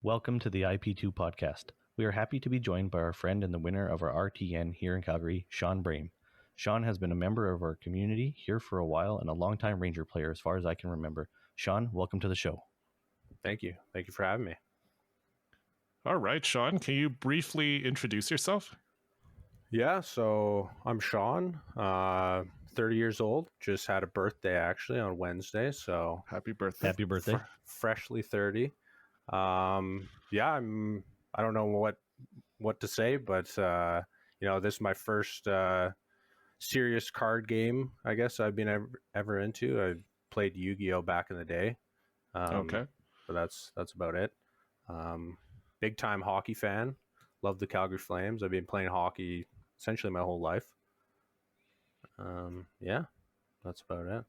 Welcome to the IP2 podcast. We are happy to be joined by our friend and the winner of our RTN here in Calgary, Sean Brame. Sean has been a member of our community here for a while and a longtime Ranger player as far as I can remember. Sean, welcome to the show. Thank you. Thank you for having me. All right, Sean, can you briefly introduce yourself? Yeah, so I'm Sean, 30 years old. Just had a birthday actually on Wednesday, so Happy birthday. Happy birthday. Freshly 30. I don't know what to say, but this is my first serious card game I guess I've been ever into. I played Yu-Gi-Oh back in the day. Okay. But that's about it. Big time hockey fan. Love the Calgary Flames. I've been playing hockey essentially my whole life. That's about it.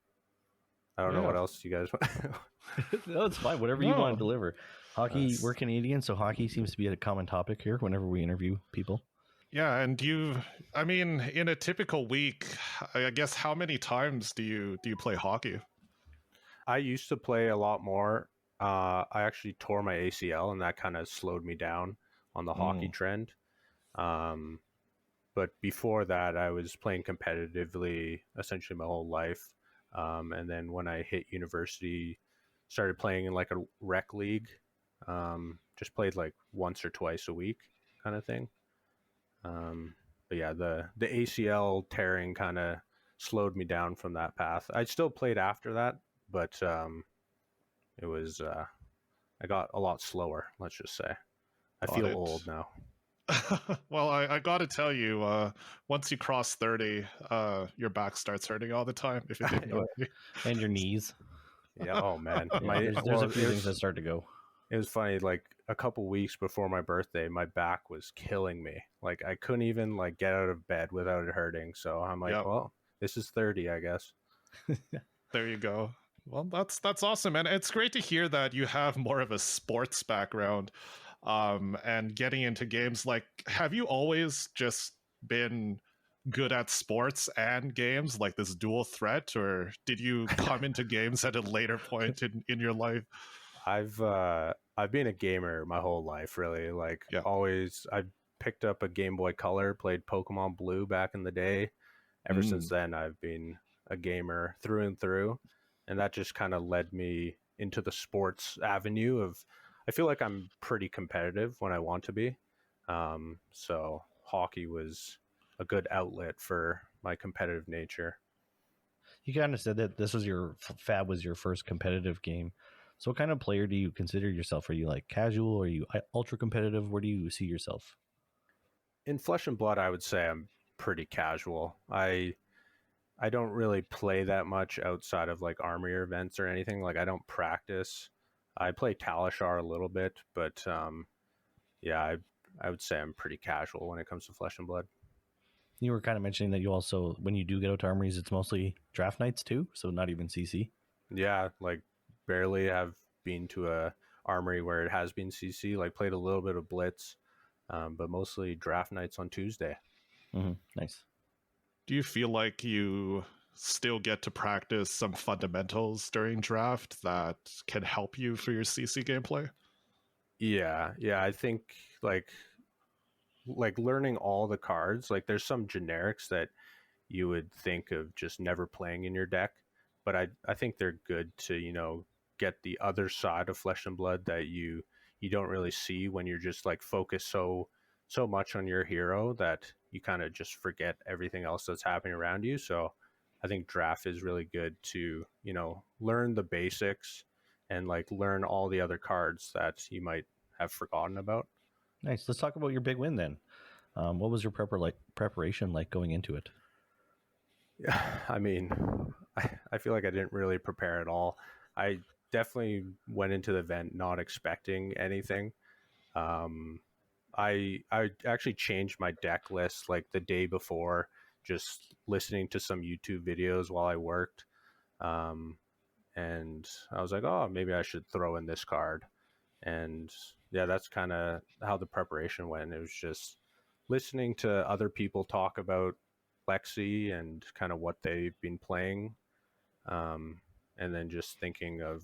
I don't know what else you guys want. No, it's fine. Whatever you want to deliver. Hockey, we're Canadian, so hockey seems to be a common topic here whenever we interview people. Yeah, and in a typical week, I guess how many times do you play hockey? I used to play a lot more. I actually tore my ACL, and that kind of slowed me down on the hockey trend. But before that, I was playing competitively essentially my whole life. And then when I hit university, started playing in like a rec league. Just played like once or twice a week kind of thing. But yeah, the ACL tearing kind of slowed me down from that path. I still played after that, but it was I got a lot slower, let's just say. I feel old now. Well, I got to tell you, once you cross 30, your back starts hurting all the time. If you didn't know. And your knees. Yeah. Oh man. Yeah, there's a few things that start to go. It was funny. Like a couple weeks before my birthday, my back was killing me. Like I couldn't even like get out of bed without it hurting. So I'm like, well, this is 30, I guess. There you go. Well, that's awesome, and it's great to hear that you have more of a sports background. And getting into games, like, have you always just been good at sports and games, like this dual threat, or did you come into games at a later point in your life? I've been a gamer my whole life, really. Like always, I picked up a Game Boy Color, played Pokemon Blue back in the day. Ever since then, I've been a gamer through and through, and that just kind of led me into the sports avenue of. I feel like I'm pretty competitive when I want to be. So hockey was a good outlet for my competitive nature. You kind of said that this was Fab was your first competitive game. So what kind of player do you consider yourself? Are you like casual? Or are you ultra competitive? Where do you see yourself? In Flesh and Blood, I would say I'm pretty casual. I don't really play that much outside of like army events or anything. Like I don't practice. I play Talishar a little bit, but I would say I'm pretty casual when it comes to Flesh and Blood. You were kind of mentioning that you also, when you do get out to armories, it's mostly draft nights too, so not even CC. Yeah, like barely have been to a armory where it has been CC. Like played a little bit of Blitz, but mostly draft nights on Tuesday. Nice. Do you feel like you still get to practice some fundamentals during draft that can help you for your CC gameplay? Yeah, I think like learning all the cards, like there's some generics that you would think of just never playing in your deck, but I think they're good to, get the other side of Flesh and Blood that you don't really see when you're just like focused so much on your hero that you kind of just forget everything else that's happening around you. So I think draft is really good to, learn the basics and like learn all the other cards that you might have forgotten about. Nice. Let's talk about your big win then. What was your preparation like going into it? Yeah, I mean, I feel like I didn't really prepare at all. I definitely went into the event not expecting anything. I actually changed my deck list like the day before, just listening to some YouTube videos while I worked. And I was like, oh, maybe I should throw in this card. And yeah, that's kind of how the preparation went. It was just listening to other people talk about Lexi and kind of what they've been playing. And then just thinking of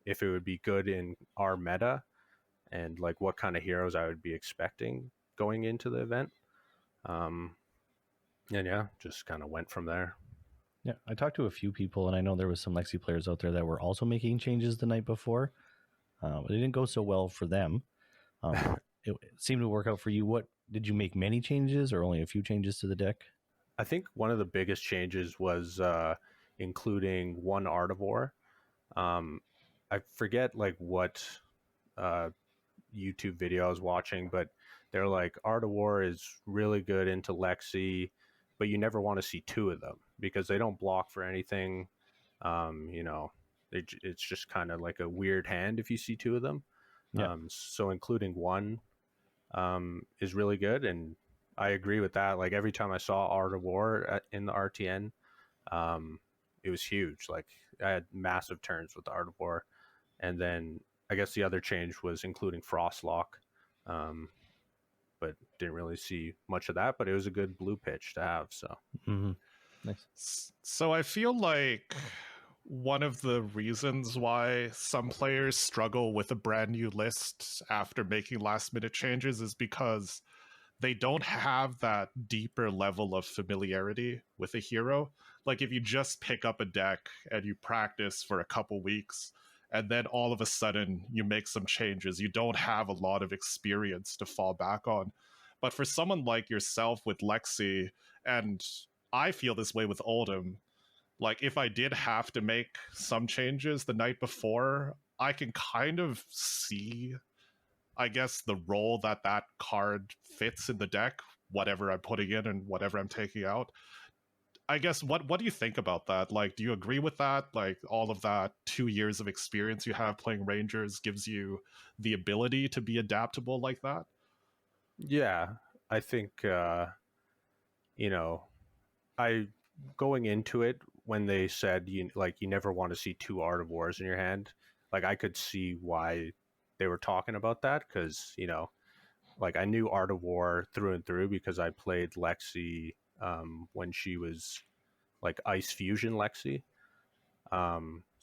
if it would be good in our meta and like what kind of heroes I would be expecting going into the event. And yeah, just kind of went from there. Yeah, I talked to a few people, and I know there was some Lexi players out there that were also making changes the night before. It didn't go so well for them. It seemed to work out for you. What did you make many changes, or only a few changes to the deck? I think one of the biggest changes was including one Artivore. I forget like what YouTube video I was watching, but they're like Artivore is really good into Lexi, but you never want to see two of them because they don't block for anything. You know, it's just kind of like a weird hand if you see two of them. Yeah. So including one is really good, and I agree with that. Like every time I saw Art of War in the RTN, it was huge. Like I had massive turns with the Art of War, and then I guess the other change was including Frostlock, but didn't really see much of that. But it was a good blue pitch to have. So nice. So I feel like one of the reasons why some players struggle with a brand new list after making last minute changes is because they don't have that deeper level of familiarity with a hero. Like if you just pick up a deck and you practice for a couple weeks and then all of a sudden you make some changes, you don't have a lot of experience to fall back on. But for someone like yourself with Lexi, and I feel this way with Oldham, like if I did have to make some changes the night before, I can kind of see, I guess, the role that that card fits in the deck, whatever I'm putting in and whatever I'm taking out. I guess what do you think about that? Like, do you agree with that? Like all of that 2 years of experience you have playing Rangers gives you the ability to be adaptable like that? yeah, I think you know, I going into it when they said you never want to see two Art of Wars in your hand, like I could see why they were talking about that, because like I knew Art of War through and through because I played Lexi when she was like Ice Fusion Lexi.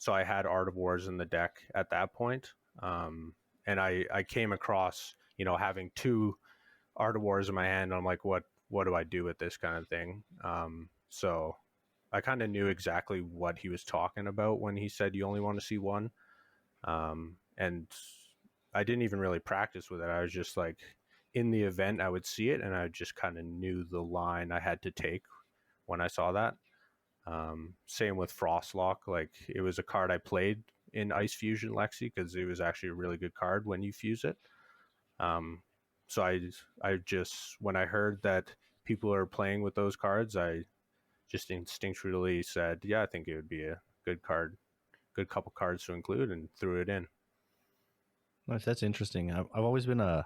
So I had Art of Wars in the deck at that point. And I came across, having two Art of Wars in my hand. I'm like, what do I do with this kind of thing? So I kind of knew exactly what he was talking about when he said you only want to see one. And I didn't even really practice with it. I was just like, in the event I would see it, and I just kind of knew the line I had to take when I saw that. Same with Frostlock. Like it was a card I played in Ice Fusion Lexi because it was actually a really good card when you fuse it. So I just, when I heard that people are playing with those cards, I just instinctually said, yeah, I think it would be a good card, good couple cards to include, and threw it in. Nice. That's interesting. I've always been a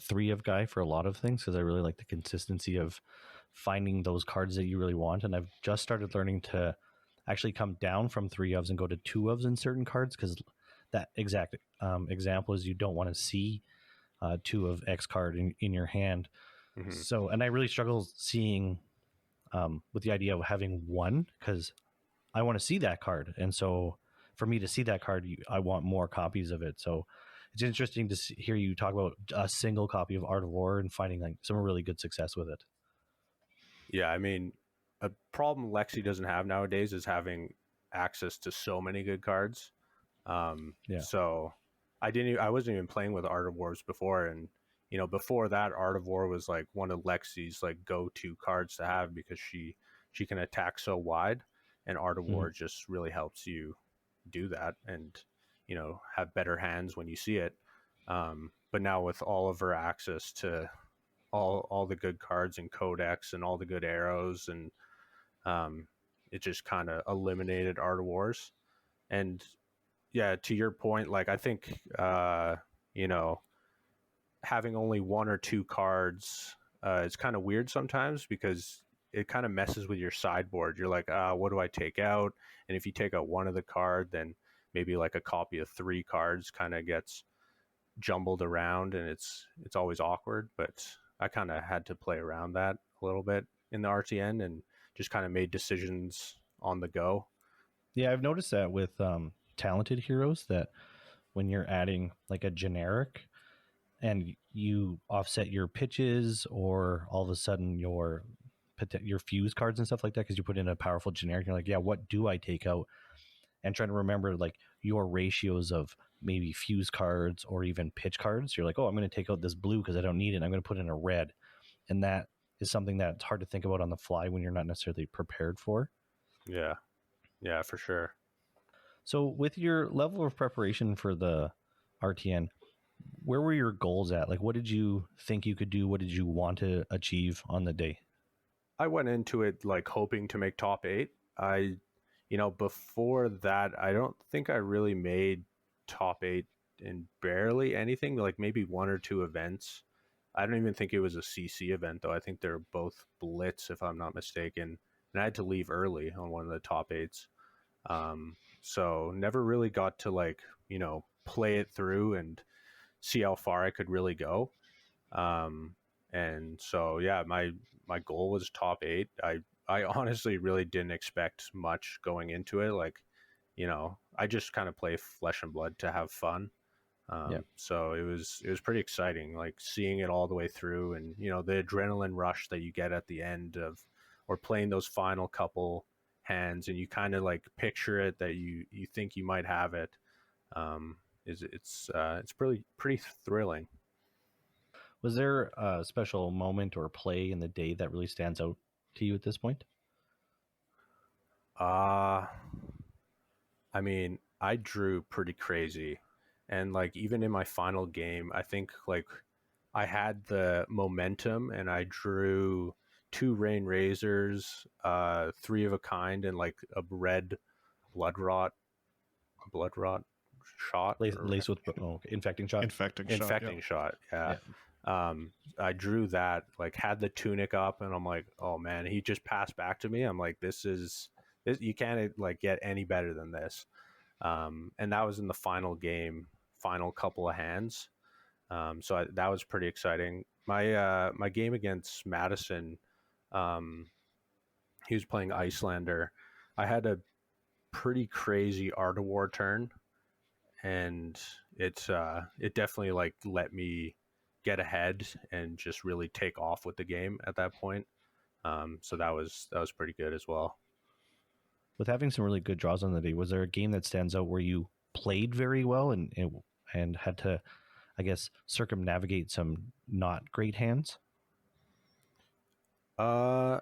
3 of guy for a lot of things because I really like the consistency of finding those cards that you really want. And I've just started learning to actually come down from 3 ofs and go to 2 ofs in certain cards, because that exact example is you don't want to see 2 of X card in your hand. Mm-hmm. So, and I really struggle seeing with the idea of having one, because I want to see that card. And so for me to see that card, I want more copies of it. So it's interesting to hear you talk about a single copy of Art of War and finding like some really good success with it. Yeah, I mean, a problem Lexi doesn't have nowadays is having access to so many good cards. So I wasn't even playing with Art of Wars before, and before that, Art of War was like one of Lexi's like go-to cards to have because she can attack so wide, and Art of War just really helps you do that, and have better hands when you see it. But now with all of her access to all the good cards and codex and all the good arrows, and it just kind of eliminated Art of Wars. And yeah, to your point, like I think having only 1 or 2 cards is kind of weird sometimes because it kind of messes with your sideboard. You're like, what do I take out? And if you take out one of the card, then maybe like a copy of 3 cards kind of gets jumbled around, and it's always awkward. But I kind of had to play around that a little bit in the RTN and just kind of made decisions on the go. Yeah, I've noticed that with talented heroes, that when you're adding like a generic, and you offset your pitches, or all of a sudden your fuse cards and stuff like that, because you put in a powerful generic. You're like, yeah, what do I take out? And trying to remember like your ratios of maybe fuse cards or even pitch cards. You're like, oh, I'm going to take out this blue because I don't need it. I'm going to put in a red. And that is something that's hard to think about on the fly when you're not necessarily prepared for. Yeah, for sure. So with your level of preparation for the RTN, where were your goals at? Like, what did you think you could do? What did you want to achieve on the day? I went into it like hoping to make top 8. Before that, I don't think I really made top 8 in barely anything, like maybe 1 or 2 events. I don't even think it was a CC event, though. I think they're both Blitz, if I'm not mistaken. And I had to leave early on one of the top 8s. So never really got to like, play it through and see how far I could really go. And so, yeah, my goal was top 8. I honestly really didn't expect much going into it. Like, I just kind of play flesh and blood to have fun. So it was pretty exciting, like seeing it all the way through, and the adrenaline rush that you get at the end of, or playing those final couple hands, and you kind of like picture it that you think you might have it. It's pretty thrilling. Was there a special moment or play in the day that really stands out to you at this point? I mean, I drew pretty crazy. And like even in my final game, I think like I had the momentum and I drew 2 rain razors, 3 of a kind, and like a red blood rot shot. Lace with infecting shot. Infecting shot. Yeah. I drew that, like had the tunic up, and I'm like, oh man, he just passed back to me. I'm like, this you can't like get any better than this. And that was in the final game, final couple of hands. So that was pretty exciting. My game against Madison, he was playing Icelander. I had a pretty crazy Art of War turn, and it definitely like let me get ahead and just really take off with the game at that point. So that was pretty good as well. With having some really good draws on the day, was there a game that stands out where you played very well and had to, I guess, circumnavigate some not great hands? Not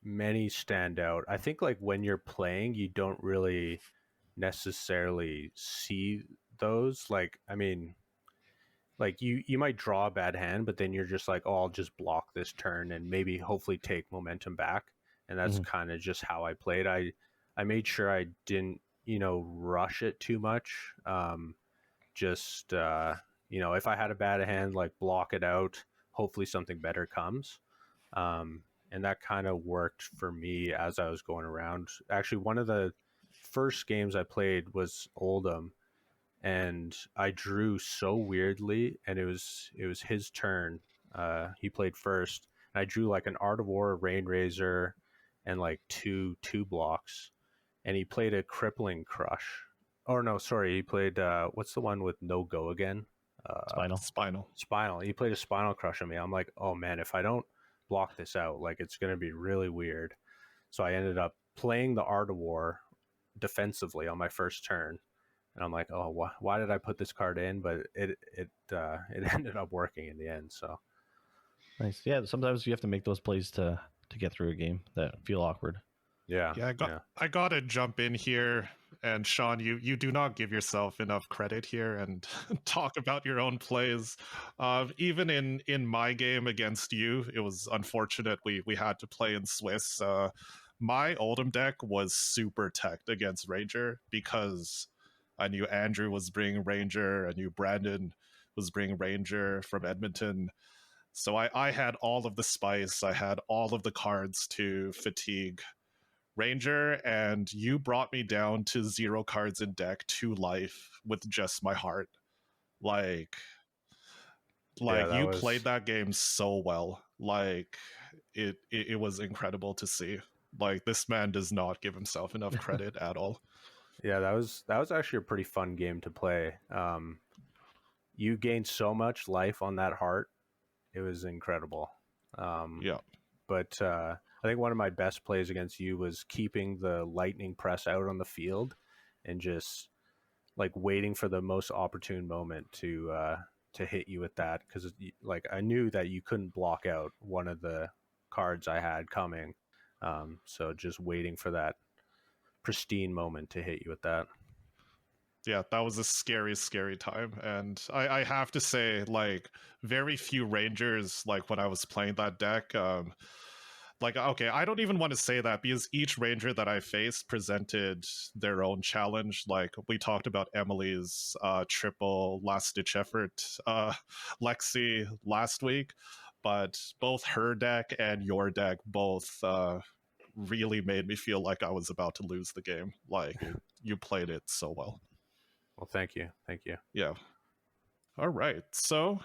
many stand out. I think like when you're playing, you don't really necessarily see those. Like, I mean, like you might draw a bad hand, but then you're just like, oh, I'll just block this turn and maybe hopefully take momentum back. And that's kind of just how I played. I made sure I didn't, rush it too much. If I had a bad hand, like block it out, hopefully something better comes. And that kind of worked for me as I was going around. Actually, one of the first games I played was Oldham, and I drew so weirdly, and it was his turn. He played first, and I drew like an Art of War, Rain Razor, and like two blocks, and he played a Crippling Crush. Or no, sorry, he played what's the one with no go again? Spinal. He played a Spinal Crush on me. I'm like, oh man, if I don't block this out, like it's gonna be really weird. So I ended up playing the Art of War defensively on my first turn, and I'm like, oh, why did I put this card in? But it ended up working in the end. So nice. Yeah, sometimes you have to make those plays to get through a game that feel awkward. Yeah. I gotta jump in here, and Sean, you do not give yourself enough credit here and talk about your own plays. Even in my game against you, it was unfortunate we had to play in Swiss. My Oldham deck was super teched against Ranger because I knew Andrew was bringing Ranger, I knew Brandon was bringing Ranger from Edmonton. So I had all of the spice, I had all of the cards to fatigue Ranger, and you brought me down to 0 cards in deck, 2 life with just my heart. Like you played that game so well. Like it was incredible to see. Like this man does not give himself enough credit at all. Yeah, that was actually a pretty fun game to play. you gained so much life on that heart. It was incredible. Yeah. But I think one of my best plays against you was keeping the lightning press out on the field and just like waiting for the most opportune moment to hit you with that, because like I knew that you couldn't block out one of the cards I had coming. So just waiting for that pristine moment to hit you with that. Yeah, that was a scary time. And I have to say, like, very few Rangers, like when I was playing that deck, like, okay, I don't even want to say that because each Ranger that I faced presented their own challenge. Like we talked about Emily's triple last ditch effort, Lexi last week, but both her deck and your deck both really made me feel like I was about to lose the game. Like you played it so well. Well, thank you. Yeah. All right. So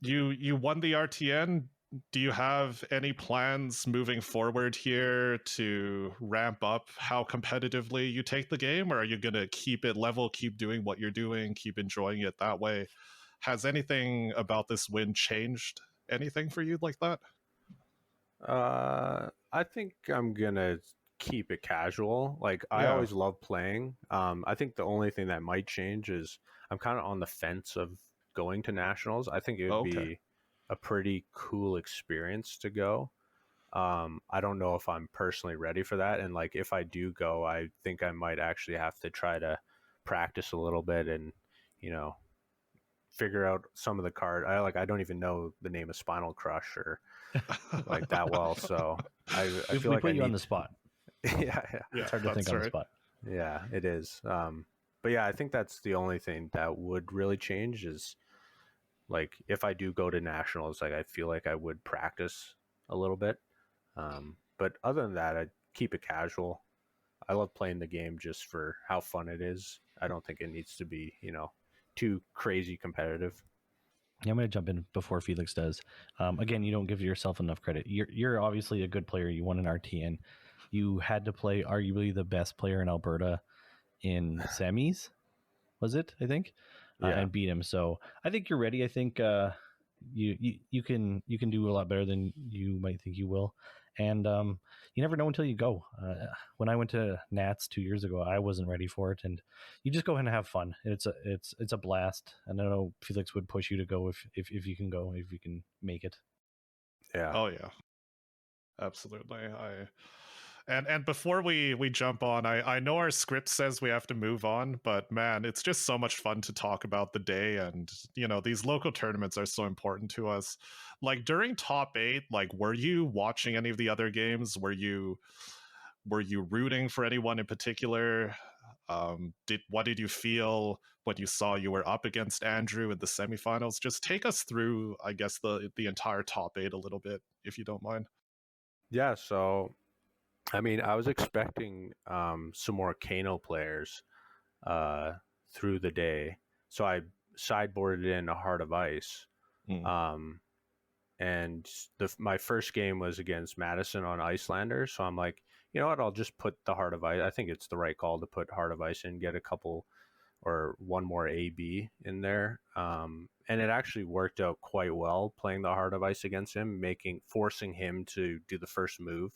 you won the RTN. Do you have any plans moving forward here to ramp up how competitively you take the game, or are you going to keep it level, keep doing what you're doing, keep enjoying it that way? Has anything about this win changed anything for you like that? I think I'm gonna keep it casual. Like I Yeah. always love playing. I think the only thing that might change is I'm kind of on the fence of going to nationals. I think it would Okay. be a pretty cool experience to go. I don't know if I'm personally ready for that, and like if I do go, I think I might actually have to try to practice a little bit and you know figure out some of the card. I don't even know the name of Spinal Crush or like that well, so I feel we like put I you on need. the spot. Yeah, It's hard to think that's on the right. spot. yeah, it is. But yeah, I think that's the only thing that would really change is like if I do go to nationals, like I feel like I would practice a little bit. But other than that, I keep it casual. I love playing the game just for how fun it is. I don't think it needs to be, too crazy competitive. Yeah, I'm going to jump in before Felix does. Again, you don't give yourself enough credit. You're obviously a good player. You won an RTN. You had to play arguably the best player in Alberta in semis, was it? I think, Yeah. and beat him. So I think you're ready. I think you can do a lot better than you might think you will, and you never know until you go. When I went to Nats 2 years ago, I wasn't ready for it, and you just go ahead and have fun. It's a blast, and I know Felix would push you to go if you can go, if you can make it. Yeah. Oh yeah. Absolutely. And before we jump on, I know our script says we have to move on, but man, it's just so much fun to talk about the day, and these local tournaments are so important to us. Like during top 8, like were you watching any of the other games? Were you rooting for anyone in particular? What did you feel when you saw you were up against Andrew in the semifinals? Just take us through, I guess, the entire top 8 a little bit, if you don't mind. Yeah. So, I mean, I was expecting some more Kano players uh, through the day. So I sideboarded in a Heart of Ice. Mm. Um, and my first game was against Madison on Icelander. So I'm like, you know what? I'll just put the Heart of Ice. I think it's the right call to put Heart of Ice in, get a couple or one more AB in there. And it actually worked out quite well playing the Heart of Ice against him, forcing him to do the first move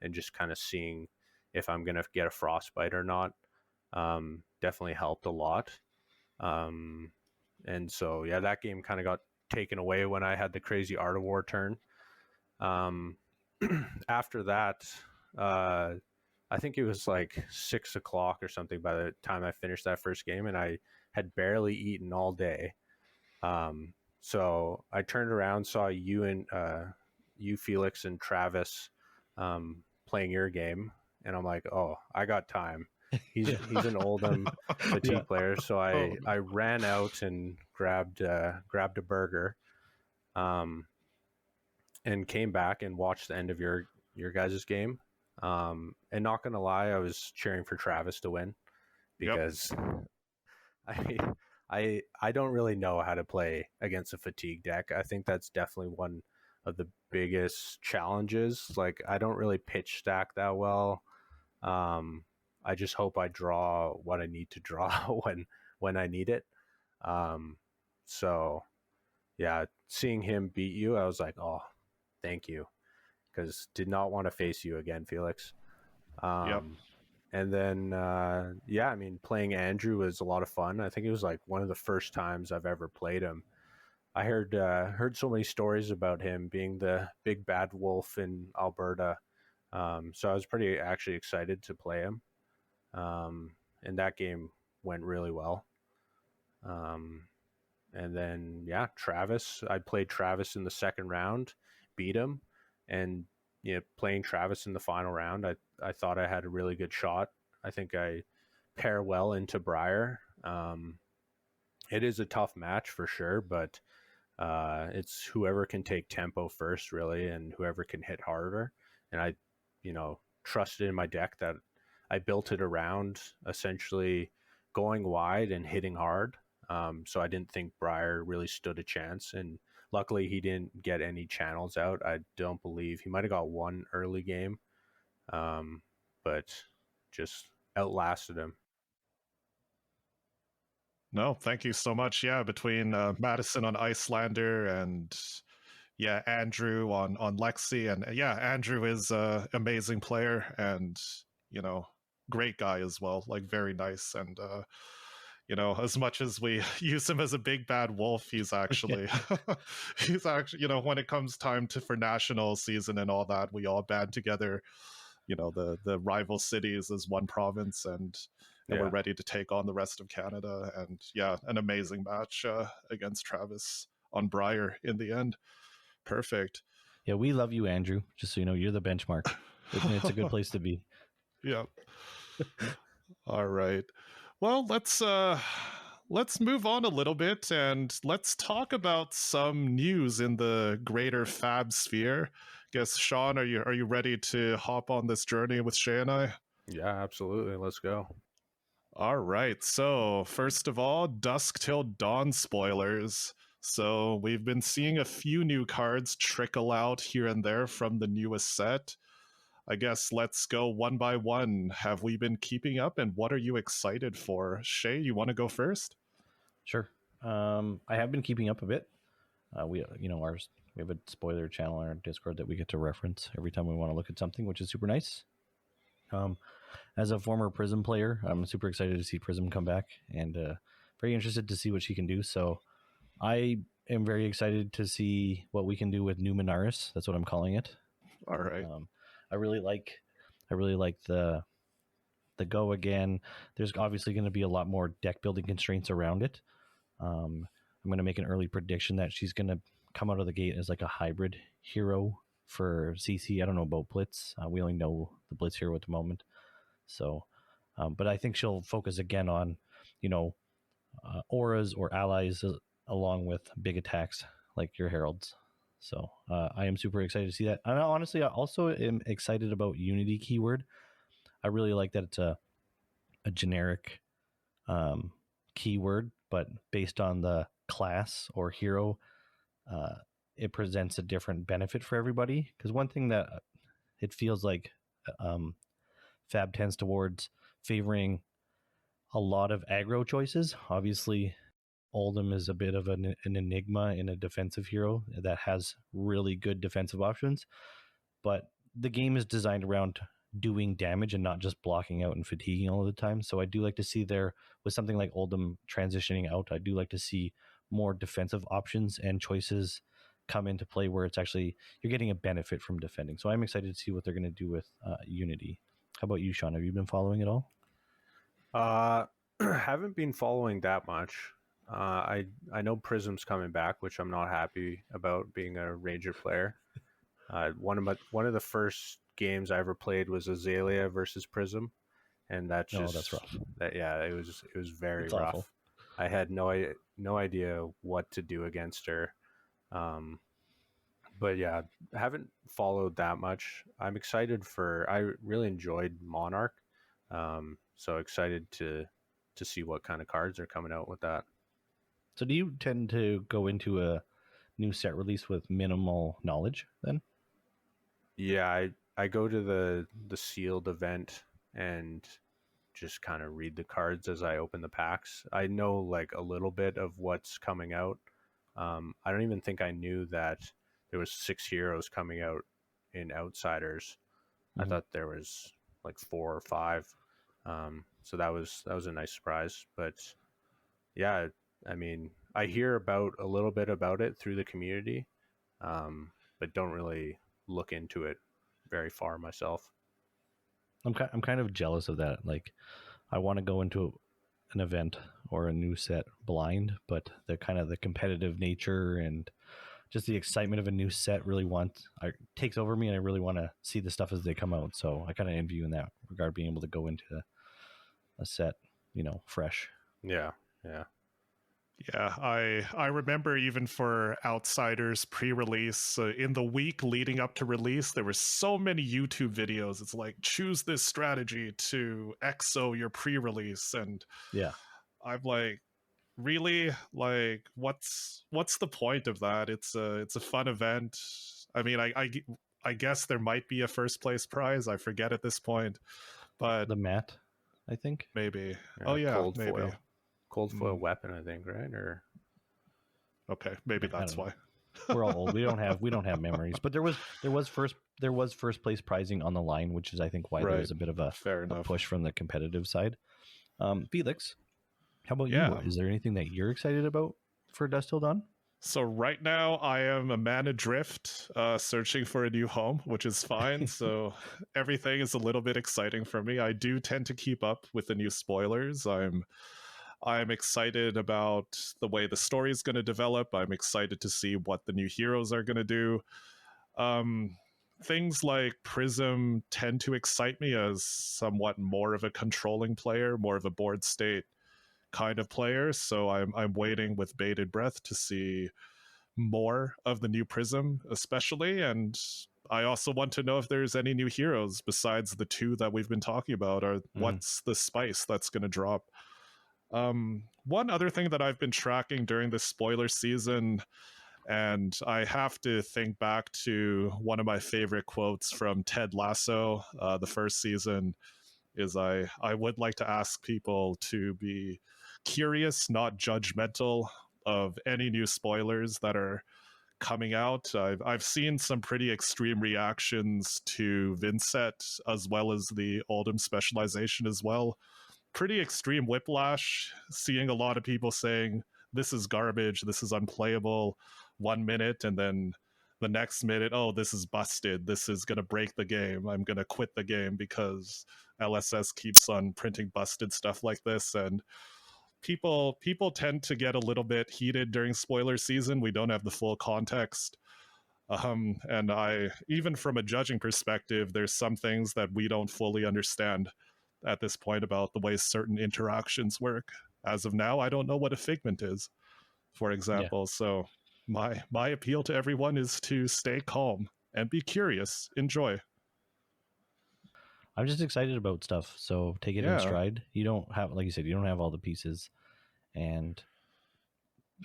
and just kind of seeing if I'm going to get a frostbite or not. Definitely helped a lot. And so, yeah, that game kind of got taken away when I had the crazy Art of War turn. After that, I think it was like 6 o'clock or something by the time I finished that first game, and I had barely eaten all day. So I turned around, saw you, Felix, and Travis playing your game, and I'm like, oh, I got time. He's an Oldham fatigue player, so I ran out and grabbed a burger, and came back and watched the end of your guys' game. And not gonna lie, I was cheering for Travis to win because I don't really know how to play against a fatigue deck. I think that's definitely one of the biggest challenges. Like I don't really pitch stack that well. I just hope I draw what I need to draw when I need it. So yeah, seeing him beat you, I was like, oh, thank you, because did not want to face you again, Felix. Yep. And then yeah, I mean, playing Andrew was a lot of fun. I think it was like one of the first times I've ever played him. I heard so many stories about him being the big bad wolf in Alberta. So I was pretty actually excited to play him. And that game went really well. Um, and then yeah, Travis. I played Travis in the second round, beat him, and playing Travis in the final round, I thought I had a really good shot. I think I pair well into Briar. It is a tough match for sure, but it's whoever can take tempo first, really, and whoever can hit harder. And I, trusted in my deck that I built it around essentially going wide and hitting hard. So I didn't think Briar really stood a chance. And luckily, he didn't get any channels out. I don't believe he might have got one early game, but just outlasted him. No, thank you so much. Yeah, between Madison on Icelander and yeah, Andrew on Lexi, and yeah, Andrew is a amazing player and great guy as well. Like very nice and as much as we use him as a big bad wolf, he's actually he's actually when it comes time for national season and all that, we all band together. The rival cities as one province and we're ready to take on the rest of Canada. And yeah, an amazing match against Travis on Briar in the end. Perfect. Yeah, we love you, Andrew. Just so you know, you're the benchmark. It's a good place to be. Yeah. All right. Well, let's move on a little bit and let's talk about some news in the greater Fab sphere. Guess Sean, are you ready to hop on this journey with Shea and I? Yeah, absolutely. Let's go. All right. So, first of all, Dusk Till Dawn spoilers. So, we've been seeing a few new cards trickle out here and there from the newest set. I guess let's go one by one. Have we been keeping up and what are you excited for? Shea, you want to go first? Sure. I have been keeping up a bit. We have a spoiler channel on our Discord that we get to reference every time we want to look at something, which is super nice. As a former Prism player, I'm super excited to see Prism come back and very interested to see what she can do. So I am very excited to see what we can do with Numenaris. That's what I'm calling it. All right. I really like the go again. There's obviously going to be a lot more deck building constraints around it. I'm going to make an early prediction that she's going to come out of the gate as like a hybrid hero for CC. I don't know about Blitz. We only know the Blitz hero at the moment. So, but I think she'll focus again on, auras or allies along with big attacks like your heralds. So I am super excited to see that. And honestly, I also am excited about Unity keyword. I really like that it's a generic keyword, but based on the class or hero, it presents a different benefit for everybody. Because one thing that it feels like Fab tends towards favoring a lot of aggro choices. Obviously, Oldham is a bit of an enigma in a defensive hero that has really good defensive options, but the game is designed around doing damage and not just blocking out and fatiguing all the time. So I do like to see there with something like Oldham transitioning out, I do like to see more defensive options and choices come into play where it's actually you're getting a benefit from defending. So I'm excited to see what they're going to do with Unity. How about you, Sean? Have you been following it all? Haven't been following that much. I know Prism's coming back, which I'm not happy about being a Ranger player. One of the first games I ever played was Azalea versus Prism, and that's rough. It was very It's rough. awful. I had no idea what to do against her. But yeah, I haven't followed that much. I'm excited I really enjoyed Monarch. So excited to see what kind of cards are coming out with that. So do you tend to go into a new set release with minimal knowledge then? Yeah, I go to the sealed event and just kind of read the cards as I open the packs. I know like a little bit of what's coming out. I don't even think I knew that there was 6 heroes coming out in Outsiders. I thought there was like 4 or 5. So that was a nice surprise. But yeah, I mean, I hear about a little bit about it through the community, but don't really look into it very far myself. I'm kind of jealous of that. Like, I want to go into an event or a new set blind, but the kind of the competitive nature and just the excitement of a new set really takes over me, and I really want to see the stuff as they come out. So I kind of envy you in that regard, being able to go into a set, fresh. Yeah. Yeah, I remember even for Outsiders pre-release, in the week leading up to release, there were so many YouTube videos. It's like, choose this strategy to EXO your pre-release, and Yeah, I'm like, really? Like, what's the point of that? It's a fun event. I mean, I guess there might be a first place prize. I forget at this point, but the mat, I think. maybe. Yeah, Oh yeah, cold maybe. foil weapon, I think, right? Or Okay, maybe I that's don't know. why. We're all old. We don't have memories. But there was first place prizing on the line, which is I think why Right. there's a bit of a Fair enough. push from the competitive side. Felix, how about Yeah. you? Is there anything that you're excited about for Dust Till Dawn? So right now I am a man adrift, searching for a new home, which is fine. So everything is a little bit exciting for me. I do tend to keep up with the new spoilers. I'm excited about the way the story is going to develop. I'm excited to see what the new heroes are going to do. Things like Prism tend to excite me as somewhat more of a controlling player, more of a board state kind of player. So I'm waiting with bated breath to see more of the new Prism, especially. And I also want to know if there's any new heroes besides the 2 that we've been talking about, or what's the spice that's going to drop. One other thing that I've been tracking during this spoiler season, and I have to think back to one of my favorite quotes from Ted Lasso, the first season, is I would like to ask people to be curious, not judgmental of any new spoilers that are coming out. I've seen some pretty extreme reactions to Vincent as well as the Oldham specialization as well. Pretty extreme whiplash, seeing a lot of people saying this is garbage, this is unplayable 1 minute, and then the next minute, oh, this is busted, this is going to break the game, I'm going to quit the game because LSS keeps on printing busted stuff like this. And people tend to get a little bit heated during spoiler season. We don't have the full context. And I, even from a judging perspective, there's some things that we don't fully understand at this point about the way certain interactions work. As of now, I don't know what a figment is, for example. So my appeal to everyone is to stay calm and be curious. Enjoy. I'm just excited about stuff, so take it in stride. You don't have, like you said, you don't have all the pieces, and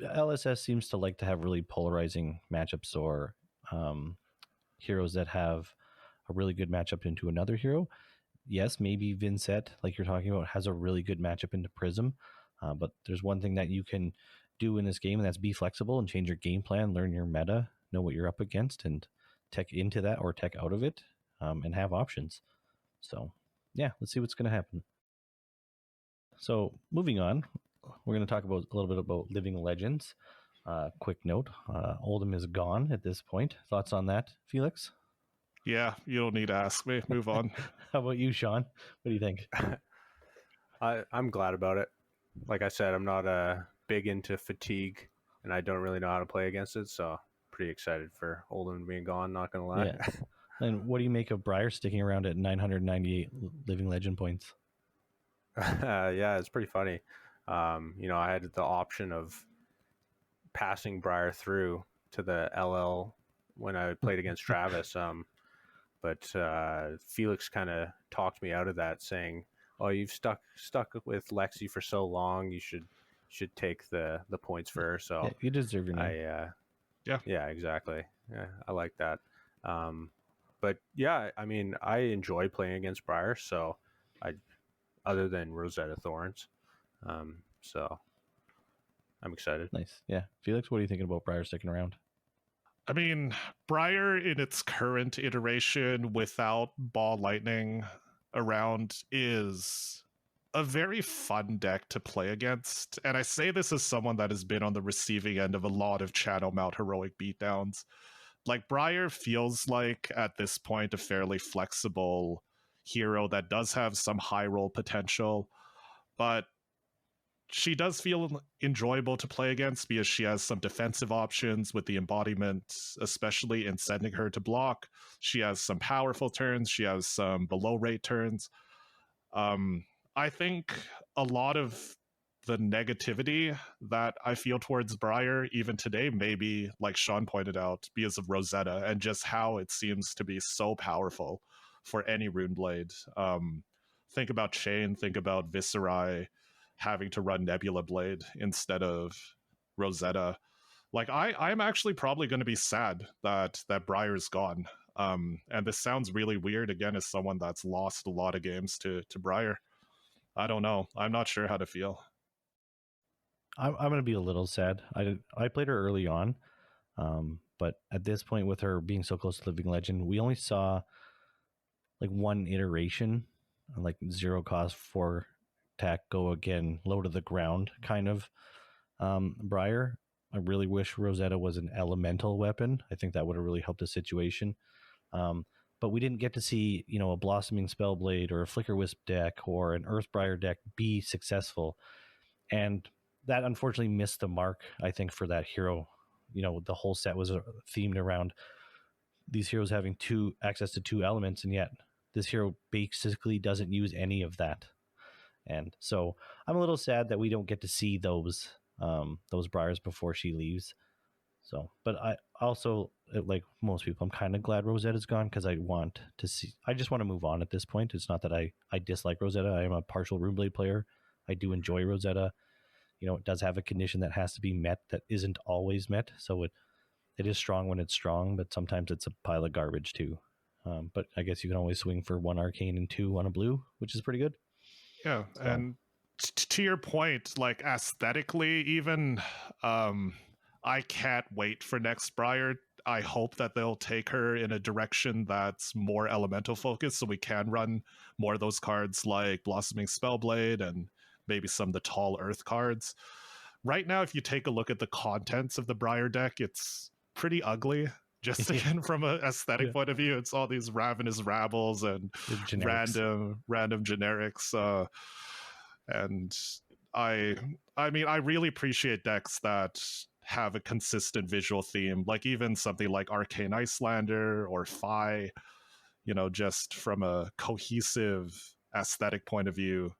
LSS seems to like to have really polarizing matchups, or heroes that have a really good matchup into another hero. Yes, maybe Vincent, like you're talking about, has a really good matchup into Prism, but there's one thing that you can do in this game, and that's be flexible and change your game plan, learn your meta, know what you're up against, and tech into that or tech out of it, and have options. So, yeah, let's see what's going to happen. So, moving on, we're going to talk about a little bit about Living Legends. Quick note, Oldham is gone at this point. Thoughts on that, Felix? Yeah, you don't need to ask me. Move on. How about you, Sean? What do you think? I'm glad about it. Like I said, I'm not big into fatigue, and I don't really know how to play against it, so pretty excited for Oldham being gone, not going to lie. Yeah. And what do you make of Briar sticking around at 998 Living Legend points? Yeah, it's pretty funny. I had the option of passing Briar through to the LL when I played against Travis, but Felix kind of talked me out of that, saying, "Oh, you've stuck with Lexi for so long. You should take the points for her." So yeah, you deserve your name. Yeah, exactly. Yeah, I like that. But yeah, I mean, I enjoy playing against Briar, so other than Rosetta Thorns. So I'm excited. Nice. Yeah. Felix, what are you thinking about Briar sticking around? I mean, Briar in its current iteration without Ball Lightning around is a very fun deck to play against. And I say this as someone that has been on the receiving end of a lot of Channel Mount heroic beatdowns. Like, Briar feels like, at this point, a fairly flexible hero that does have some high roll potential, but she does feel enjoyable to play against because she has some defensive options with the embodiment, especially in sending her to block. She has some powerful turns. She has some below rate turns. I think a lot of the negativity that I feel towards Briar, even today, maybe, like Sean pointed out, because of Rosetta and just how it seems to be so powerful for any Runeblade. Think about Chain, think about Viserai, having to run Nebula Blade instead of Rosetta. Like, I'm actually probably going to be sad that Briar's gone. And this sounds really weird, again, as someone that's lost a lot of games to Briar. I don't know. I'm not sure how to feel. I'm going to be a little sad. I played her early on, but at this point, with her being so close to Living Legend, we only saw like one iteration, like 0 cost 4 attack, go again, low to the ground kind of Briar. I really wish Rosetta was an elemental weapon. I think that would have really helped the situation. But we didn't get to see, a Blossoming Spellblade or a Flicker Wisp deck or an Earthbriar deck be successful. And that unfortunately missed the mark, I think, for that hero. The whole set was themed around these heroes having access to 2 elements, and yet this hero basically doesn't use any of that. And so I'm a little sad that we don't get to see those Briars before she leaves. So, but I also, like most people, I'm kind of glad Rosetta's gone because I just want to move on at this point. It's not that I dislike Rosetta. I am a partial Runeblade player. I do enjoy Rosetta. It does have a condition that has to be met that isn't always met. So it is strong when it's strong, but sometimes it's a pile of garbage too. But I guess you can always swing for 1 arcane and 2 on a blue, which is pretty good. Yeah, so. And to your point, like aesthetically, even I can't wait for next Briar. I hope that they'll take her in a direction that's more elemental focused, so we can run more of those cards like Blossoming Spellblade and maybe some of the tall earth cards. Right now, if you take a look at the contents of the Briar deck, it's pretty ugly. Just again, from an aesthetic point of view, it's all these Ravenous Rabbles and random generics. And I mean, I really appreciate decks that have a consistent visual theme, like even something like Arcane Icelander or Phi, just from a cohesive aesthetic point of view.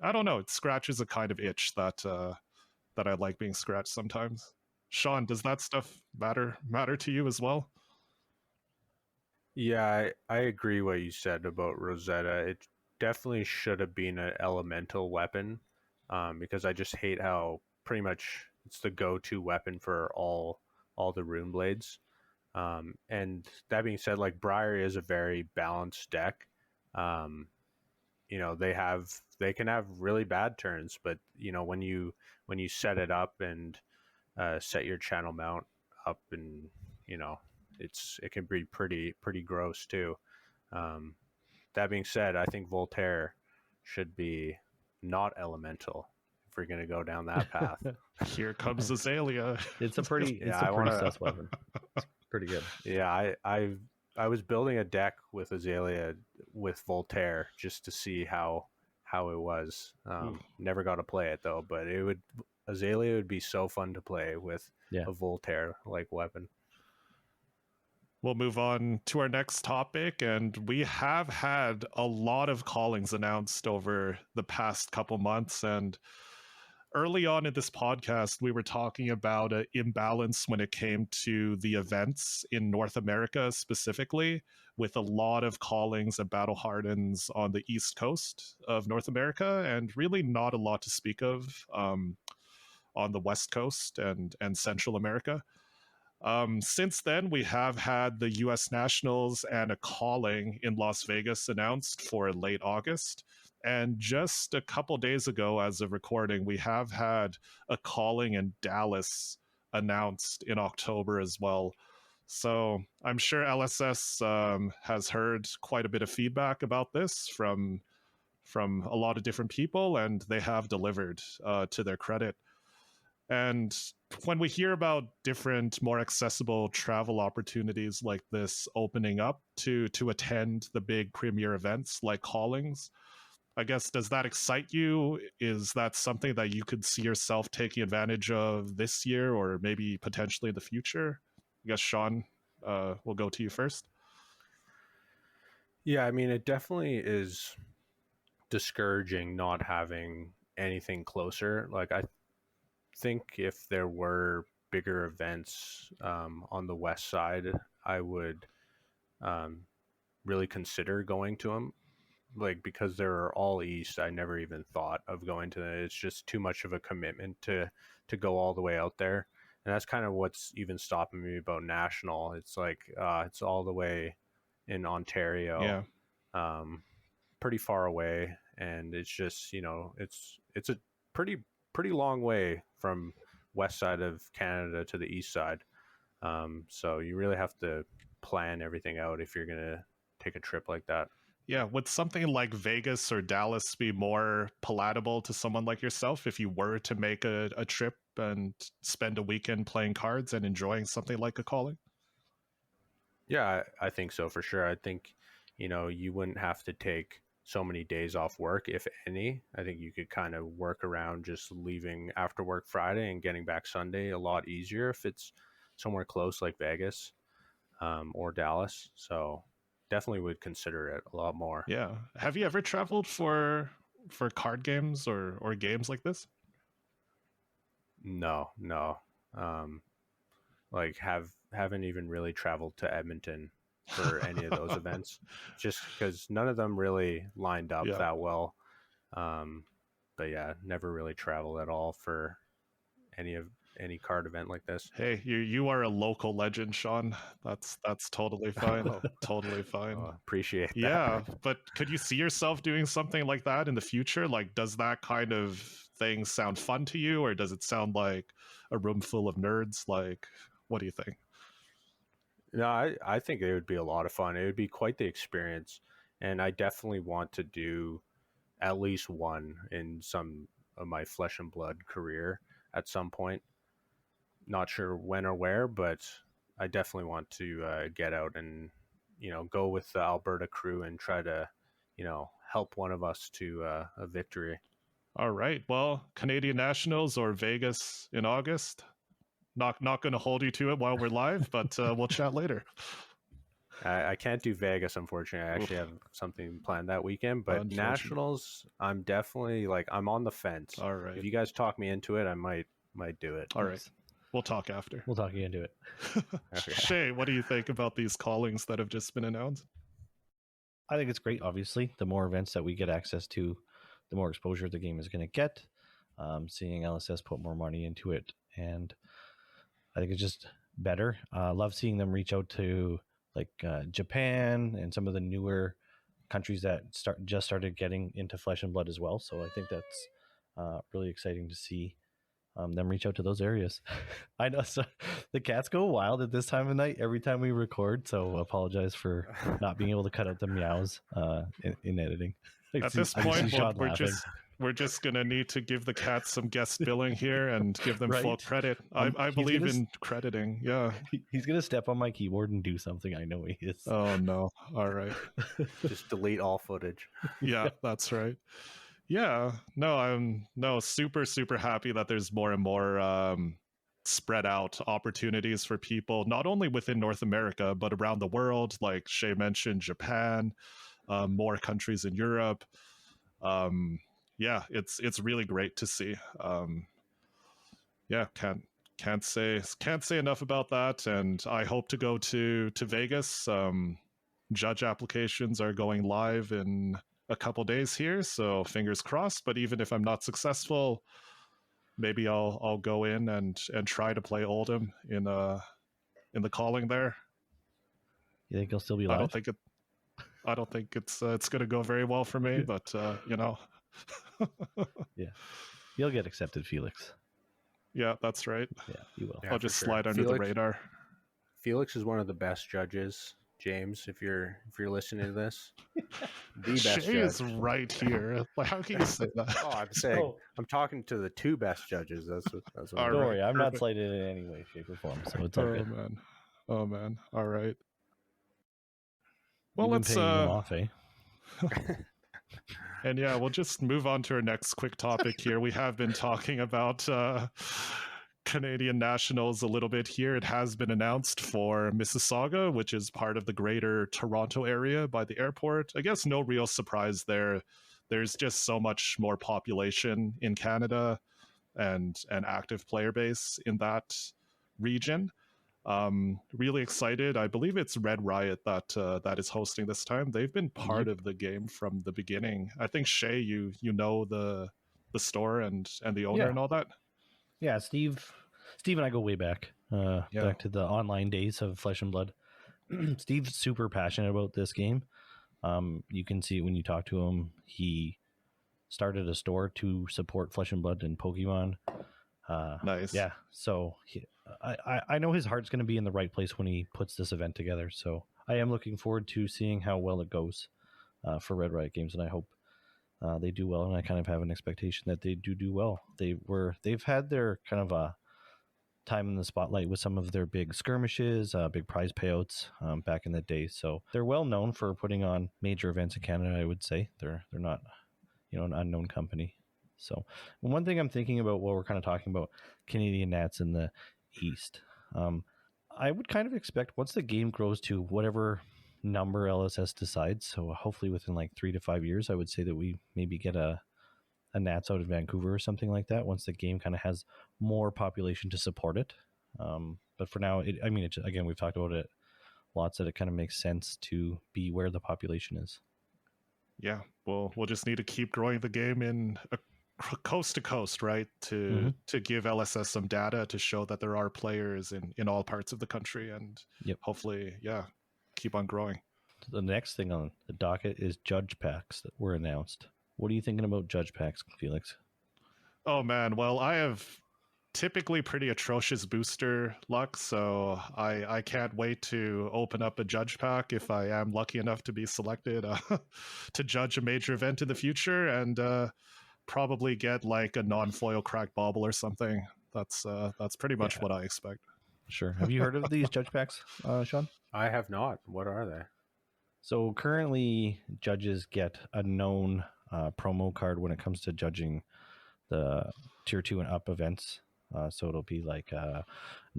I don't know, it scratches a kind of itch that I like being scratched sometimes. Sean, does that stuff matter to you as well? Yeah, I agree what you said about Rosetta. It definitely should have been an elemental weapon, because I just hate how pretty much it's the go-to weapon for all the Runeblades. And that being said, like Briar is a very balanced deck. They can have really bad turns, but when you set it up and set your channel mount up, and it can be pretty gross too. That being said, I think Voltaire should be not elemental if we're going to go down that path. Here comes Azalea. It's a pretty sus weapon. It's pretty good. Yeah, I was building a deck with Azalea with Voltaire just to see how it was. Never got to play it though, but Azalea would be so fun to play with a Voltaire like weapon. We'll move on to our next topic, and we have had a lot of callings announced over the past couple months. And early on in this podcast, we were talking about an imbalance when it came to the events in North America specifically, with a lot of callings and battle hardens on the East Coast of North America, and really not a lot to speak of on the West Coast and Central America. Since then, we have had the U.S. Nationals and a calling in Las Vegas announced for late August. And just a couple days ago, as of recording, we have had a calling in Dallas announced in October as well. So I'm sure LSS has heard quite a bit of feedback about this from a lot of different people, and they have delivered, to their credit. And when we hear about different, more accessible travel opportunities like this opening up to attend the big premier events like callings, I guess, does that excite you? Is that something that you could see yourself taking advantage of this year or maybe potentially in the future? I guess, Sean, we'll go to you first. Yeah, I mean, it definitely is discouraging not having anything closer. Like, I think if there were bigger events on the west side, I would really consider going to them. Like, because they're all east, I never even thought of going to them. It's just too much of a commitment to go all the way out there, and that's kind of what's even stopping me about national. It's like it's all the way in Ontario, Yeah. pretty far away, and it's just, it's a pretty long way from west side of Canada to the east side. So you really have to plan everything out if you're gonna take a trip like that. Yeah, would something like Vegas or Dallas be more palatable to someone like yourself if you were to make a trip and spend a weekend playing cards and enjoying something like a calling? Yeah, I think so for sure. I think, you wouldn't have to take so many days off work, if any. I think you could kind of work around just leaving after work Friday and getting back Sunday a lot easier if it's somewhere close like Vegas or Dallas. So definitely would consider it a lot more. Yeah. Have you ever traveled for card games or games like this? No, no. Like haven't even really traveled to Edmonton for any of those events, just because none of them really lined up Yeah. that well. But yeah, never really traveled at all for any card event like this. Hey, you are a local legend, Sean. That's totally fine. Oh, Totally fine. appreciate that. Yeah, but could you see yourself doing something like that in the future? Like, does that kind of thing sound fun to you, or does it sound like a room full of nerds? Like, what do you think? No, I think it would be a lot of fun. It would be quite the experience. And I definitely want to do at least one in some of my flesh and blood career at some point. Not sure when or where, but I definitely want to get out and, go with the Alberta crew and try to, help one of us to a victory. All right. Well, Canadian Nationals or Vegas in August. Not going to hold you to it while we're live, but we'll chat later. I can't do Vegas, unfortunately. I actually have something planned that weekend, but Nationals, I'm definitely I'm on the fence. All right. If you guys talk me into it, I might do it. All right. We'll talk after. We'll talk you into it. Okay. Shea, what do you think about these callings that have just been announced? I think it's great. Obviously, the more events that we get access to, the more exposure the game is going to get. Seeing LSS put more money into it, and I think it's just better. Love seeing them reach out to Japan and some of the newer countries that just started getting into Flesh and Blood as well. So I think that's really exciting to see them reach out to those areas. I know, so the cats go wild at this time of night every time we record, so apologize for not being able to cut out the meows in editing. At this point, we're just gonna need to give the cats some guest billing here and give them full credit. I believe in crediting. Yeah, he's gonna step on my keyboard and do something. I know he is. Oh no! All right, just delete all footage. Yeah, that's right. Yeah, no, I'm super happy that there's more and more spread out opportunities for people, not only within North America but around the world. Like Shea mentioned, Japan, more countries in Europe. Yeah, it's really great to see. Yeah, can't say enough about that. And I hope to go to Vegas. Judge applications are going live in a couple days here, so fingers crossed. But even if I'm not successful, maybe I'll go in and try to play Oldham in the calling there. You think he'll still be live? I don't think it. I don't think it's going to go very well for me, but you know. Yeah, you'll get accepted, Felix. Yeah, that's right. Yeah, you will. Yeah, I'll for just sure. slide under the radar. Felix is one of the best judges. James, if you're listening to this, the best Shea judge. is right here. Like, how can you say that? Oh, I'm saying I'm talking to the two best judges. That's what. All Don't right, worry, I'm not perfect. slighted in any way, shape, or form, so it's all Oh good. man, oh man. All right. Well, You've been let's paying him off, eh? And yeah, we'll just move on to our next quick topic here. We have been talking about Canadian nationals a little bit here. It has been announced for Mississauga, which is part of the greater Toronto area by the airport. I guess no real surprise there. There's just so much more population in Canada and an active player base in that region. Really excited. I believe it's Red Riot that is hosting this time. They've been part of the game from the beginning. I think Shea, you know the store and the owner and all that. Yeah, Steve and I go way back. Back to the online days of Flesh and Blood. Steve's super passionate about this game. You can see when you talk to him, he started a store to support Flesh and Blood and Pokemon. Nice. Yeah, so I know his heart's going to be in the right place when he puts this event together. So I am looking forward to seeing how well it goes for Red Riot Games, and I hope they do well. And I kind of have an expectation that they do well. They've had their kind of a time in the spotlight with some of their big skirmishes, big prize payouts back in the day. So they're well known for putting on major events in Canada. I would say they're not, an unknown company. So one thing I'm thinking about while we're kind of talking about Canadian Nats in the East, I would kind of expect once the game grows to whatever number LSS decides, so hopefully within like 3 to 5 years, I would say that we maybe get a Nats out of Vancouver or something like that once the game kind of has more population to support it. But for now, again, we've talked about it lots, that it kind of makes sense to be where the population is. Yeah, we'll just need to keep growing the game in coast to coast, right? To give LSS some data to show that there are players in all parts of the country, and hopefully, keep on growing. The next thing on the docket is judge packs that were announced. What are you thinking about judge packs, Felix? Oh man, well, I have typically pretty atrocious booster luck, so I can't wait to open up a judge pack if I am lucky enough to be selected to judge a major event in the future, and probably get like a non-foil cracked bauble or something. That's pretty much what I expect. Sure. Have you heard of these judge packs, Sean? I have not. What are they? So currently, judges get a known promo card when it comes to judging the tier 2 and up events. So it'll be like an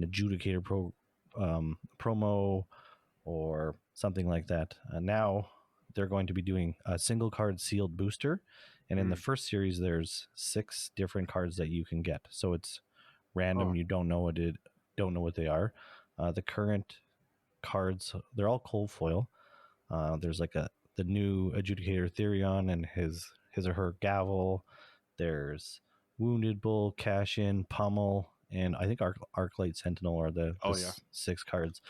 adjudicator promo or something like that. Now they're going to be doing a single card sealed booster. And in the first series, there's 6 different cards that you can get. So it's random. You don't know what they are. The current cards, they're all cold foil. There's like the new adjudicator Therion and his or her gavel. There's Wounded Bull, Cash In, Pummel, and I think Arclight Sentinel are the 6 cards.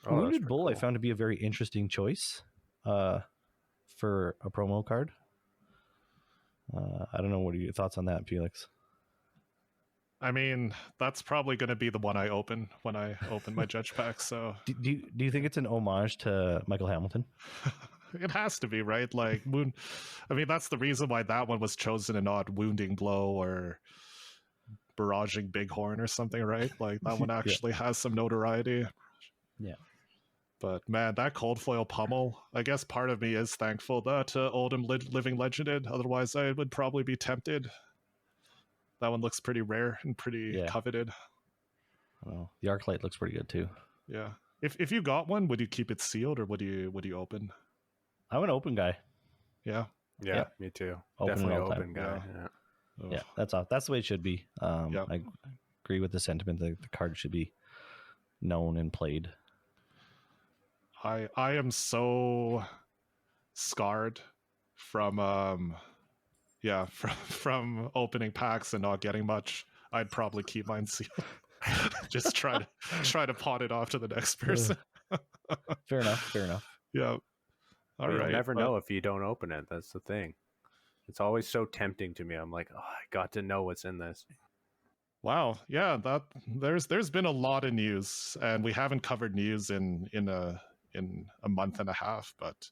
Wounded Bull, cool. I found to be a very interesting choice for a promo card. I don't know. What are your thoughts on that, Felix? I mean, that's probably going to be the one I open when I open my judge pack. So, do you think it's an homage to Michael Hamilton? It has to be, right? Like that's the reason why that one was chosen and not Wounding Blow or Barraging Bighorn or something, right? Like that one actually has some notoriety. Yeah. But man, that cold foil Pummel, I guess part of me is thankful that Oldham Living Legended. Otherwise, I would probably be tempted. That one looks pretty rare and pretty coveted. Well, the Arclight looks pretty good too. Yeah. If you got one, would you keep it sealed or would you open? I'm an open guy. Yeah. Yeah, me too. Open Definitely all open time. guy. Yeah, that's the way it should be. I agree with the sentiment that the card should be known and played. I am so scarred from from opening packs and not getting much. I'd probably keep mine sealed. Just try to pot it off to the next person. Fair enough. Yeah. All You'll right, never but know if you don't open it. That's the thing. It's always so tempting to me. I'm like, oh, I got to know what's in this. wow, yeah, that there's been a lot of news, and we haven't covered news in a month and a half. But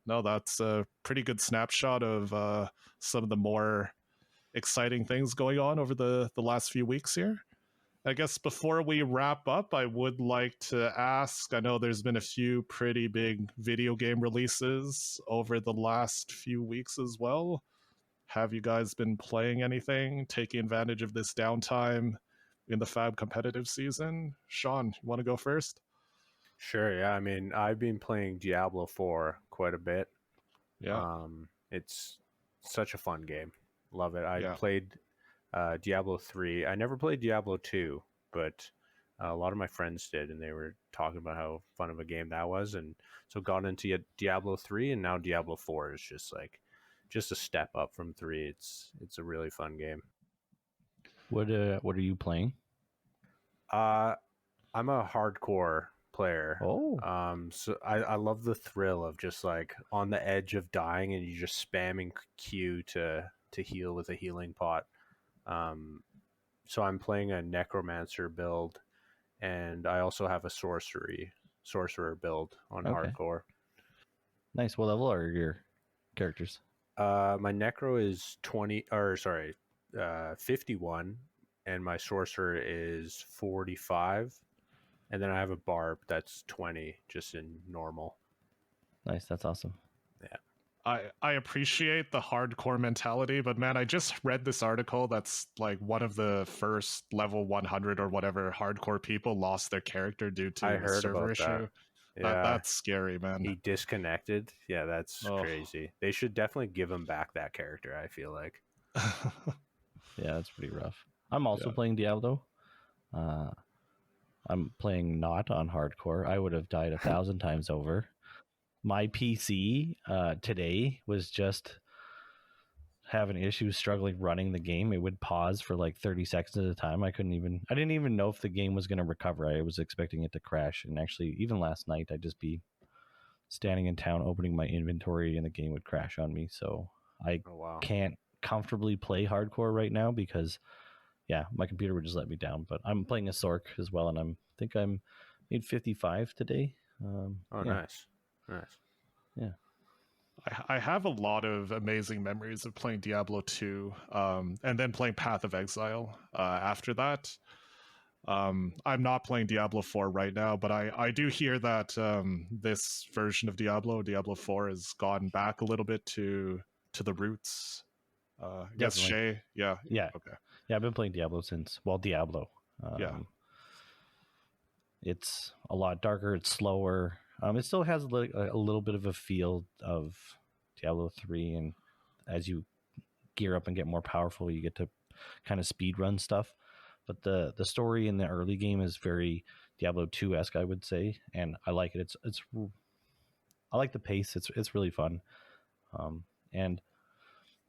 no, that's a pretty good snapshot of some of the more exciting things going on over the last few weeks here. I guess before we wrap up, I would like to ask, I know there's been a few pretty big video game releases over the last few weeks as well. Have you guys been playing anything, taking advantage of this downtime in the Fab competitive season? Sean, you want to go first? Sure, yeah. I mean, I've been playing Diablo 4 quite a bit. Yeah, It's such a fun game. Love it. I yeah. played Diablo 3. I never played Diablo 2, but a lot of my friends did, and they were talking about how fun of a game that was. And so got into Diablo 3, and now Diablo 4 is just a step up from 3. It's a really fun game. What are you playing? I'm a hardcore player. Oh, So I love the thrill of just like on the edge of dying and you just spamming Q to heal with a healing pot. So I'm playing a necromancer build, and I also have a sorcerer build on okay. hardcore. Nice. What level are your characters? My necro is 51, and my sorcerer is 45. And then I have a barb that's 20, just in normal. Nice. That's awesome. Yeah. I appreciate the hardcore mentality, but man, I just read this article that's like one of the first level 100 or whatever hardcore people lost their character due to I a heard server about issue. that. Yeah. That's scary, man. He disconnected. Yeah, that's Oh. crazy. They should definitely give him back that character, I feel like. Yeah, that's pretty rough. I'm also Yeah. playing Diablo. I'm playing not on hardcore. I would have died 1,000 times over. My PC today was just having issues struggling running the game. It would pause for like 30 seconds at a time. I didn't even know if the game was going to recover. I was expecting it to crash. And actually, even last night, I'd just be standing in town, opening my inventory, and the game would crash on me. So I can't comfortably play hardcore right now because, yeah, my computer would just let me down. But I'm playing a Sork as well, and I think I'm made 55 today. Nice. Yeah. I have a lot of amazing memories of playing Diablo 2 and then playing Path of Exile after that. I'm not playing Diablo 4 right now, but I do hear that this version of Diablo 4, has gone back a little bit to the roots. I guess Shea, yeah. Okay. Yeah, I've been playing Diablo since, Diablo. Yeah. It's a lot darker. It's slower. It still has a little bit of a feel of Diablo 3, and as you gear up and get more powerful, you get to kind of speed run stuff. But the story in the early game is very Diablo 2-esque, I would say, and I like it. It's I like the pace. It's really fun. And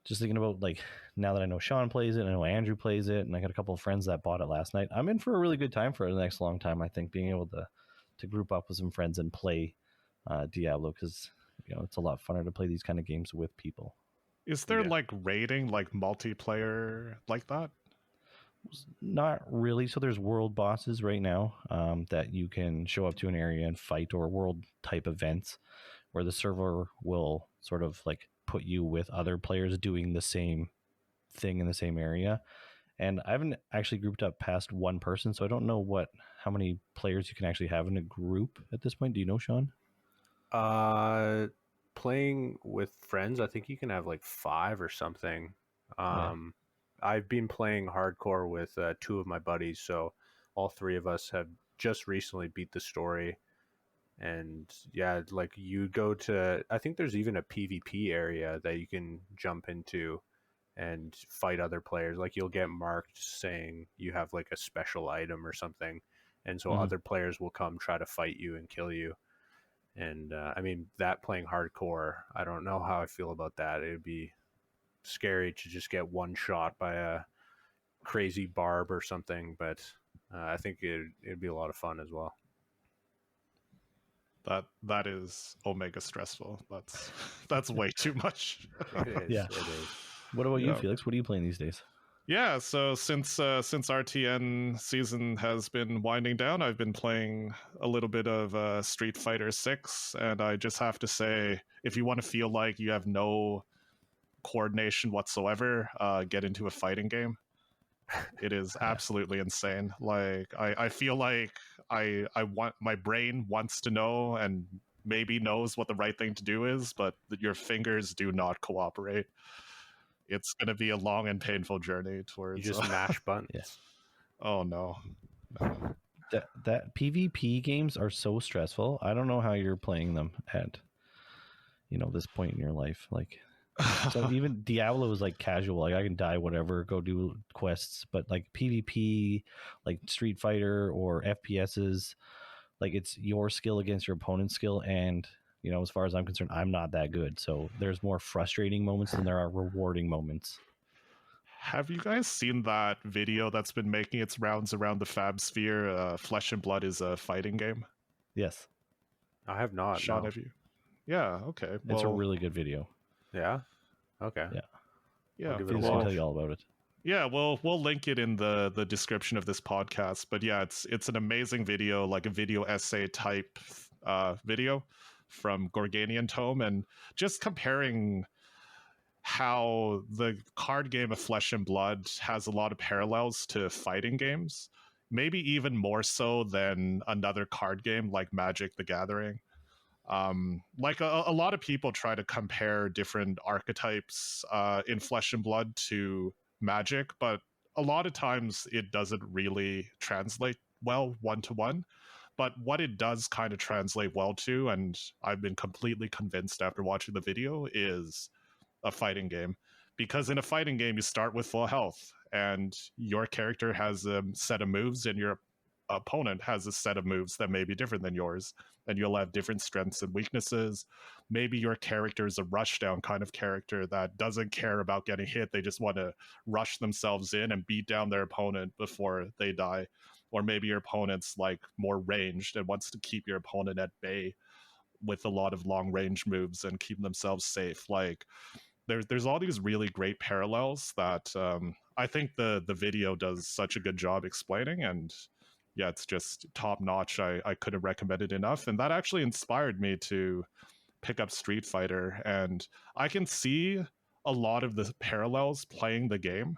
just thinking about, like, now that I know Sean plays it, I know Andrew plays it, and I got a couple of friends that bought it last night. I'm in for a really good time for the next long time. I think being able to group up with some friends and play Diablo, because it's a lot funner to play these kind of games with people. Is there like raiding, like multiplayer like that? Not really. So there's world bosses right now that you can show up to an area and fight, or world type events where the server will sort of like put you with other players doing the same thing in the same area. And I haven't actually grouped up past one person, so I don't know how many players you can actually have in a group at this point. Do you know, Sean? Playing with friends, I think you can have like 5 or something. I've been playing hardcore with 2 of my buddies, so all 3 of us have just recently beat the story. And yeah, like you go to, I think there's even a PvP area that you can jump into and fight other players. Like you'll get marked saying you have like a special item or something, and so other players will come try to fight you and kill you. And I mean, that playing hardcore, I don't know how I feel about that. It would be scary to just get one shot by a crazy barb or something, but I think it'd be a lot of fun as well. That is omega stressful. That's way too much. It is. Yeah. It is. What about you, Yeah. Felix? What are you playing these days? Yeah, so since RTN season has been winding down, I've been playing a little bit of Street Fighter 6, and I just have to say, if you want to feel like you have no coordination whatsoever, get into a fighting game. It is absolutely insane. Like I feel like I want, my brain wants to know and maybe knows what the right thing to do is, but your fingers do not cooperate. It's going to be a long and painful journey towards. You just mash buttons. Yeah. Oh no. That PvP games are so stressful. I don't know how you're playing them at this point in your life. Like, so even Diablo is like casual. Like I can die, whatever, go do quests. But like PvP, like Street Fighter or FPSs, like it's your skill against your opponent's skill. And as far as I'm concerned, I'm not that good. So there's more frustrating moments than there are rewarding moments. Have you guys seen that video that's been making its rounds around the Fab Sphere? Flesh and Blood is a fighting game. Yes, I have not. Sean, No. have you? Yeah. Okay. it's a really good video. Yeah. Okay. Yeah. Yeah. give it a Felix can watch. tell you all about it. Yeah, we'll link it in the description of this podcast. But yeah, it's an amazing video, like a video essay type video from Gorganian Tome, and just comparing how the card game of Flesh and Blood has a lot of parallels to fighting games, maybe even more so than another card game like Magic the Gathering. Like a lot of people try to compare different archetypes in Flesh and Blood to Magic, but a lot of times it doesn't really translate well one-to-one. But what it does kind of translate well to, and I've been completely convinced after watching the video, is a fighting game. Because in a fighting game, you start with full health, and your character has a set of moves, and your opponent has a set of moves that may be different than yours, and you'll have different strengths and weaknesses. Maybe your character is a rushdown kind of character that doesn't care about getting hit. They just want to rush themselves in and beat down their opponent before they die. Or maybe your opponent's like more ranged and wants to keep your opponent at bay with a lot of long range moves and keep themselves safe. Like there's all these really great parallels that I think the video does such a good job explaining, and yeah, it's just top notch. I couldn't recommend it enough, and that actually inspired me to pick up Street Fighter. And I can see a lot of the parallels playing the game,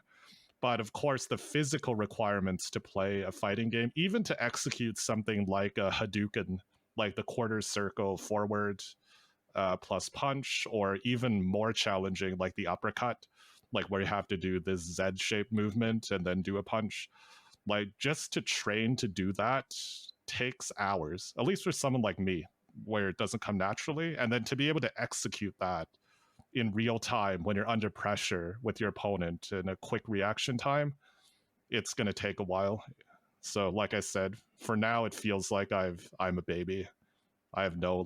but of course the physical requirements to play a fighting game, even to execute something like a Hadouken, like the quarter circle forward plus punch, or even more challenging like the uppercut, like where you have to do this Z-shaped movement and then do a punch. Like just to train to do that takes hours, at least for someone like me, where it doesn't come naturally. And then to be able to execute that in real time when you're under pressure with your opponent in a quick reaction time, it's going to take a while. So like I said, for now it feels like I'm a baby. I have no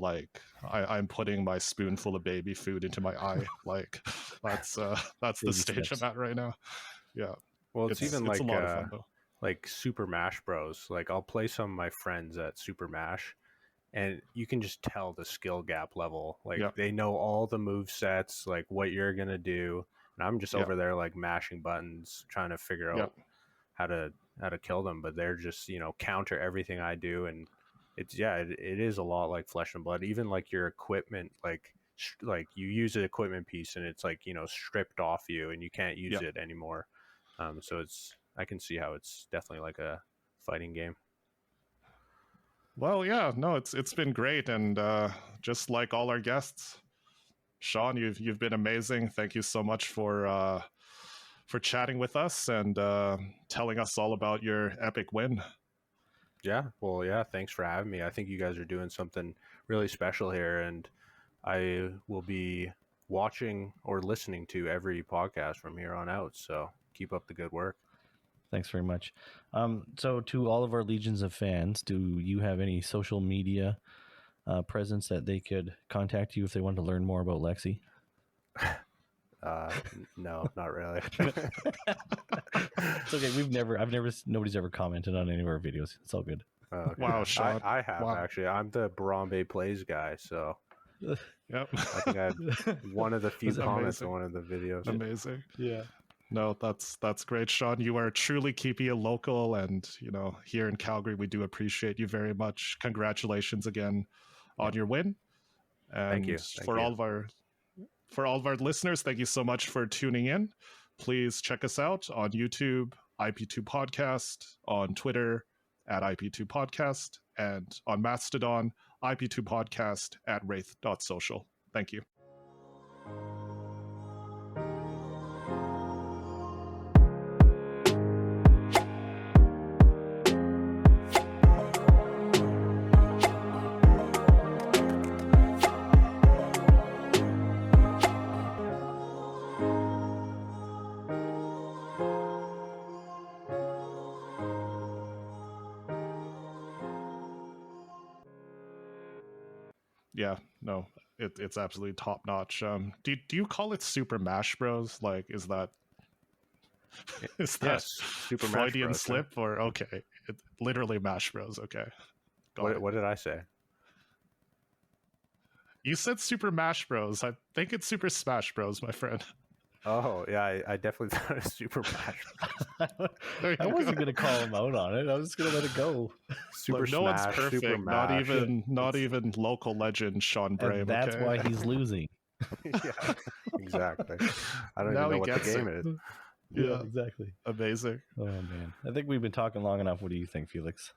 I'm putting my spoonful of baby food into my eye. Like that's the Baby stage steps. I'm at right now. Yeah. Well, it's even a lot of fun though. like Super Mash Bros. Like I'll play some of my friends at Super Mash, and you can just tell the skill gap level. Like they know all the move sets, like what you're gonna do, and I'm just over there like mashing buttons, trying to figure out how to kill them. But they're just counter everything I do, and it is a lot like Flesh and Blood. Even like your equipment, like you use an equipment piece, and it's like stripped off you, and you can't use it anymore. So I can see how it's definitely like a fighting game. Well, yeah, no, it's been great, and just like all our guests, Sean, you've been amazing. Thank you so much for chatting with us and telling us all about your epic win. Yeah, well, yeah, thanks for having me. I think you guys are doing something really special here, and I will be watching or listening to every podcast from here on out. So keep up the good work. Thanks very much. So to all of our legions of fans, do you have any social media presence that they could contact you if they want to learn more about Lexi? No, not really. It's okay. Nobody's ever commented on any of our videos. It's all good. Okay. Wow, Sean. I have Wow. actually. I'm the Brombe Plays guy, so Yep. I think I had one of the few Was comments amazing. on one of the videos. Amazing. Yeah. No, that's great, Sean. You are truly keeping it local, and here in Calgary, we do appreciate you very much. Congratulations again on your win, and Thank you. for all of our listeners, thank you so much for tuning in. Please check us out on YouTube, IP2 Podcast, on Twitter at IP2 Podcast, and on Mastodon, IP2 Podcast at wraith.social. Thank you. Yeah, no, it's absolutely top notch. Do you call it Super Mash Bros? Like, is that is that Yes, Super Mash Freudian Bros. slip or okay? Literally Mash Bros. Okay, What did I say? You said Super Mash Bros. I think it's Super Smash Bros, my friend. Oh yeah, I definitely thought it was Super Mash. I wasn't going to call him out on it. I was just going to let it go. Super Look, no one's Smash, perfect. Super Mash. Not even local legend Sean Brame. And that's okay? why he's losing. Yeah, exactly. I don't Now even know he what the gets game it. is. Yeah, exactly. Amazing. Oh man, I think we've been talking long enough. What do you think, Felix?